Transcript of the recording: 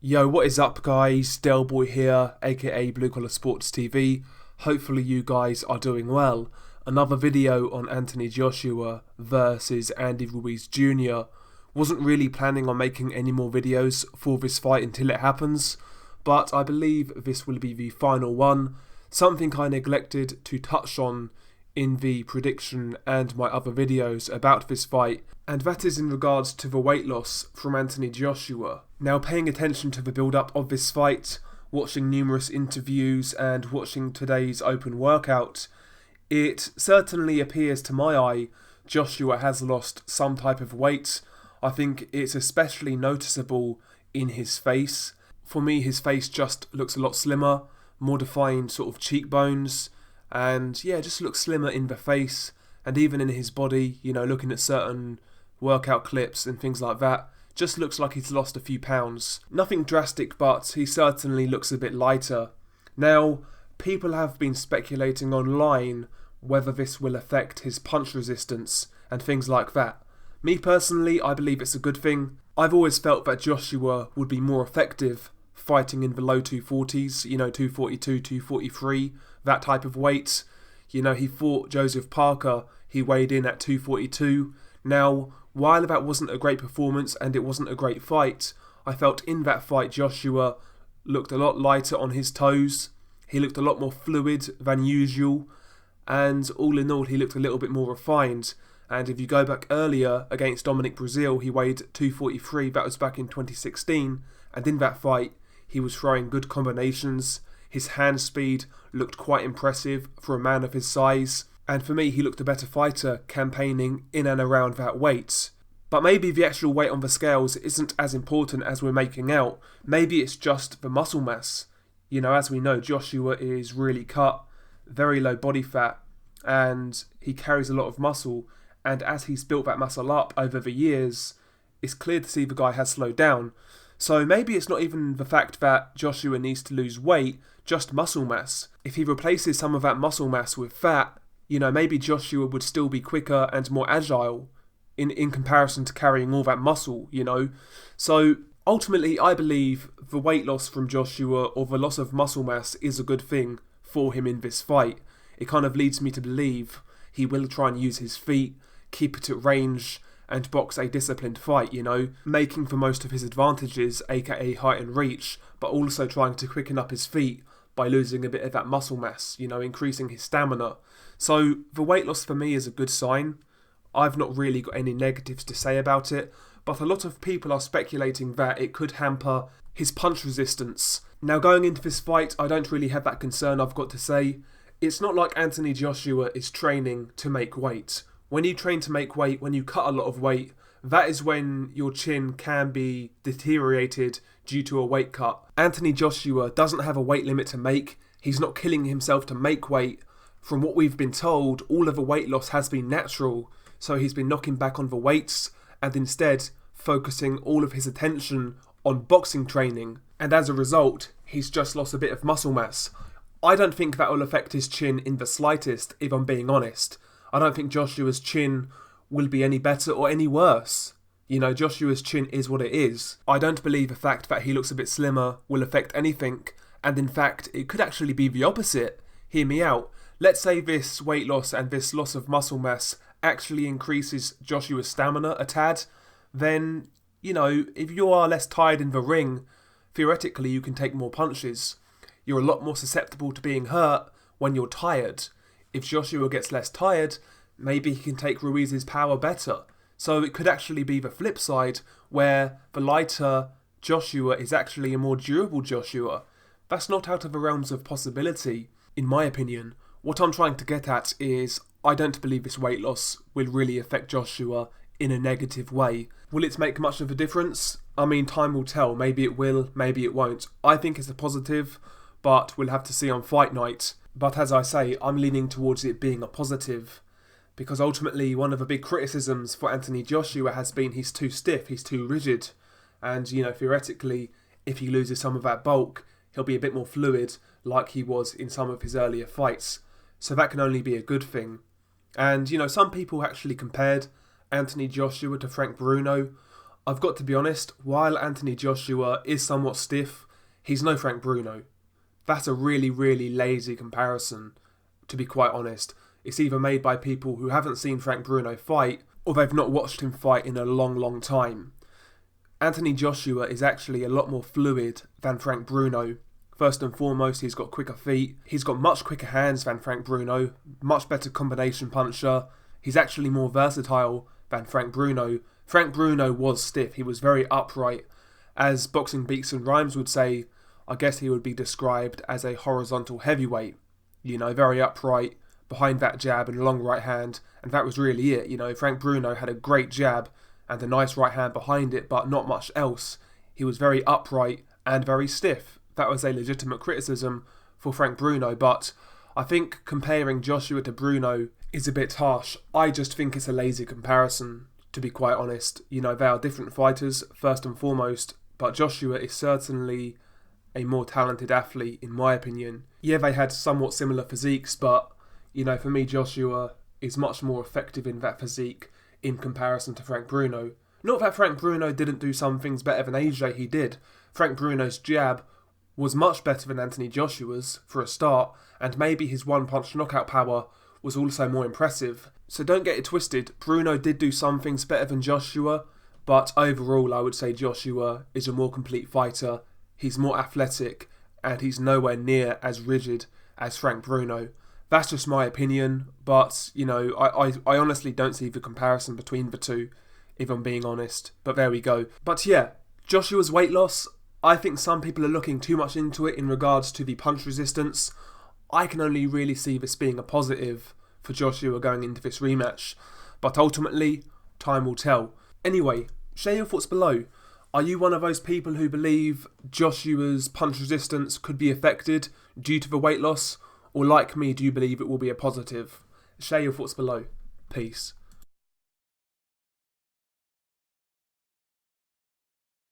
Yo, what is up guys? Delboy here, aka Blue Collar Sports TV. Hopefully you guys are doing well. Another video on Anthony Joshua versus Andy Ruiz Jr. Wasn't really planning on making any more videos for this fight until it happens, but I believe this will be the final one. Something I neglected to touch on in the prediction and my other videos about this fight, and that is in regards to the weight loss from Anthony Joshua. Now, paying attention to the build-up of this fight, watching numerous interviews and watching today's open workout, it certainly appears to my eye Joshua has lost some type of weight. I think it's especially noticeable in his face. For me, his face just looks a lot slimmer, more defined sort of cheekbones, and yeah, just looks slimmer in the face and even in his body. You know, looking at certain workout clips and things like that, just looks like he's lost a few pounds. Nothing drastic, but he certainly looks a bit lighter. Now, people have been speculating online whether this will affect his punch resistance and things like that. Me personally, I believe it's a good thing. I've always felt that Joshua would be more effective fighting in the low 240s, you know, 242, 243, that type of weight. You know, he fought Joseph Parker, he weighed in at 242. Now, while that wasn't a great performance and it wasn't a great fight, I felt in that fight Joshua looked a lot lighter on his toes. He looked a lot more fluid than usual, and all in all he looked a little bit more refined. And if you go back earlier against Dominic Brazil, he weighed 243, that was back in 2016, and in that fight he was throwing good combinations. His hand speed looked quite impressive for a man of his size, and for me he looked a better fighter campaigning in and around that weight. But maybe the actual weight on the scales isn't as important as we're making out. Maybe it's just the muscle mass. You know, as we know, Joshua is really cut, very low body fat, and he carries a lot of muscle, and as he's built that muscle up over the years, it's clear to see the guy has slowed down. So maybe it's not even the fact that Joshua needs to lose weight, just muscle mass. If he replaces some of that muscle mass with fat, you know, maybe Joshua would still be quicker and more agile in comparison to carrying all that muscle, you know. So ultimately, I believe the weight loss from Joshua, or the loss of muscle mass, is a good thing for him in this fight. It kind of leads me to believe he will try and use his feet, keep it at range, and box a disciplined fight, you know, making the most of his advantages, aka height and reach, but also trying to quicken up his feet by losing a bit of that muscle mass, you know, increasing his stamina. So the weight loss for me is a good sign. I've not really got any negatives to say about it, but a lot of people are speculating that it could hamper his punch resistance. Now, going into this fight, I don't really have that concern, I've got to say. It's not like Anthony Joshua is training to make weight. When you train to make weight, when you cut a lot of weight, that is when your chin can be deteriorated due to a weight cut. Anthony Joshua doesn't have a weight limit to make. He's not killing himself to make weight. From what we've been told, all of the weight loss has been natural, so he's been knocking back on the weights and instead focusing all of his attention on boxing training. And as a result, he's just lost a bit of muscle mass. I don't think that will affect his chin in the slightest, if I'm being honest. I don't think Joshua's chin will be any better or any worse. You know, Joshua's chin is what it is. I don't believe the fact that he looks a bit slimmer will affect anything, and in fact, it could actually be the opposite. Hear me out. Let's say this weight loss and this loss of muscle mass actually increases Joshua's stamina a tad, then, you know, if you are less tired in the ring, theoretically you can take more punches. You're a lot more susceptible to being hurt when you're tired. If Joshua gets less tired, maybe he can take Ruiz's power better. So it could actually be the flip side, where the lighter Joshua is actually a more durable Joshua. That's not out of the realms of possibility, in my opinion. What I'm trying to get at is, I don't believe this weight loss will really affect Joshua in a negative way. Will it make much of a difference? I mean, time will tell. Maybe it will, maybe it won't. I think it's a positive, but we'll have to see on fight night. But as I say, I'm leaning towards it being a positive, because ultimately one of the big criticisms for Anthony Joshua has been he's too stiff, he's too rigid, and, you know, theoretically, if he loses some of that bulk, he'll be a bit more fluid like he was in some of his earlier fights. So that can only be a good thing. And, you know, some people actually compared Anthony Joshua to Frank Bruno. I've got to be honest, while Anthony Joshua is somewhat stiff, he's no Frank Bruno. That's a really, really lazy comparison, to be quite honest. It's either made by people who haven't seen Frank Bruno fight, or they've not watched him fight in a long, long time. Anthony Joshua is actually a lot more fluid than Frank Bruno. First and foremost, he's got quicker feet. He's got much quicker hands than Frank Bruno. Much better combination puncher. He's actually more versatile than Frank Bruno. Frank Bruno was stiff. He was very upright. As Boxing Beats and Rhymes would say, I guess he would be described as a horizontal heavyweight. You know, very upright, behind that jab and a long right hand. And that was really it. You know, Frank Bruno had a great jab and a nice right hand behind it, but not much else. He was very upright and very stiff. That was a legitimate criticism for Frank Bruno, but I think comparing Joshua to Bruno is a bit harsh. I just think it's a lazy comparison, to be quite honest. You know, they are different fighters, first and foremost, but Joshua is certainly a more talented athlete, in my opinion. Yeah, they had somewhat similar physiques, but, you know, for me, Joshua is much more effective in that physique in comparison to Frank Bruno. Not that Frank Bruno didn't do some things better than AJ, he did. Frank Bruno's jab was much better than Anthony Joshua's, for a start, and maybe his one-punch knockout power was also more impressive. So don't get it twisted, Bruno did do some things better than Joshua, but overall I would say Joshua is a more complete fighter, he's more athletic, and he's nowhere near as rigid as Frank Bruno. That's just my opinion, but, you know, I honestly don't see the comparison between the two, if I'm being honest, but there we go. But yeah, Joshua's weight loss, I think some people are looking too much into it in regards to the punch resistance. I can only really see this being a positive for Joshua going into this rematch, but ultimately, time will tell. Anyway, share your thoughts below. Are you one of those people who believe Joshua's punch resistance could be affected due to the weight loss? Or like me, do you believe it will be a positive? Share your thoughts below. Peace.